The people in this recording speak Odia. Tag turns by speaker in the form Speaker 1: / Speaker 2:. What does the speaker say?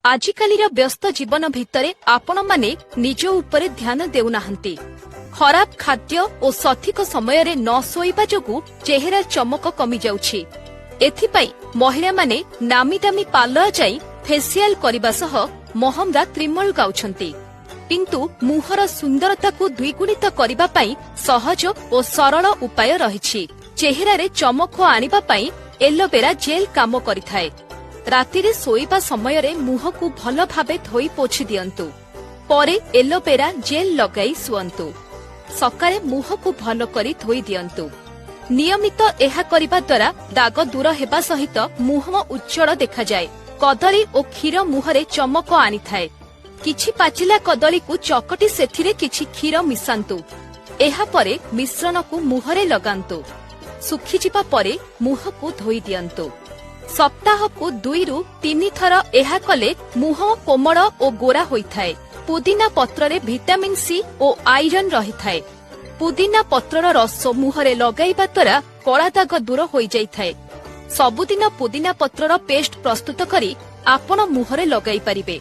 Speaker 1: ଆଜିକାଲିର ବ୍ୟସ୍ତ ଜୀବନ ଭିତରେ ଆପଣମାନେ ନିଜ ଉପରେ ଧ୍ୟାନ ଦେଉନାହାନ୍ତି। ଖରାପ ଖାଦ୍ୟ ଓ ସଠିକ ସମୟରେ ନ ଶୋଇବା ଯୋଗୁଁ ଚେହେରା ଚମକ କମିଯାଉଛି। ଏଥିପାଇଁ ମହିଳାମାନେ ନାମୀ ଦାମୀ ପାର୍ଲର ଯାଇ ଫେସିଆଲ କରିବା ସହ ମହଙ୍ଗା ତ୍ରିମଳ ଗାଉଛନ୍ତି। କିନ୍ତୁ ମୁହଁର ସୁନ୍ଦରତାକୁ ଦ୍ୱିଗୁଣିତ କରିବା ପାଇଁ ସହଜ ଓ ସରଳ ଉପାୟ ରହିଛି। ଚେହେରାରେ ଚମକ ଆଣିବା ପାଇଁ ଏଲୋଭେରା ଜେଲ୍ କାମ କରିଥାଏ। ରାତିରେ ଶୋଇବା ସମୟରେ ମୁହଁକୁ ଭଲ ଭାବେ ଧୋଇ ପୋଛି ଦିଅନ୍ତୁ। ପରେ ଏଲୋଭେରା ଜେଲ୍ ଲଗାଇ ଶୁଅନ୍ତୁ। ସକାଳେ ମୁହଁକୁ ଭଲ କରି ଧୋଇ ଦିଅନ୍ତୁ। ନିୟମିତ ଏହା କରିବା ଦ୍ୱାରା ଦାଗ ଦୂର ହେବା ସହିତ ମୁହଁ ଉଜ୍ଜଳ ଦେଖାଯାଏ। କଦଳୀ ଓ କ୍ଷୀର ମୁହଁରେ ଚମକ ଆଣିଥାଏ। କିଛି ପାଚିଲା କଦଳୀକୁ ଚକଟି ସେଥିରେ କିଛି କ୍ଷୀର ମିଶାନ୍ତୁ। ଏହାପରେ ମିଶ୍ରଣକୁ ମୁହଁରେ ଲଗାନ୍ତୁ। ଶୁଖିଯିବା ପରେ ମୁହଁକୁ ଧୋଇ ଦିଅନ୍ତୁ। ସପ୍ତାହକୁ 2 ରୁ 3 ଥର ଏହା କଲେ ମୁହଁ କୋମଳ ଓ ଗୋରା ହୋଇଥାଏ। ପୁଦିନା ପତ୍ରରେ ଭିଟାମିନ୍ ସି ଓ ଆଇରନ୍ ରହିଥାଏ। ପୁଦିନା ପତ୍ରର ରସ ମୁହଁରେ ଲଗାଇବା ଦ୍ୱାରା କଳା ଦାଗ ଦୂର ହୋଇଯାଇଥାଏ। ସବୁଦିନ ପୁଦିନା ପତ୍ରର ପେଷ୍ଟ ପ୍ରସ୍ତୁତ କରି ଆପଣ ମୁହଁରେ ଲଗାଇ ପାରିବେ।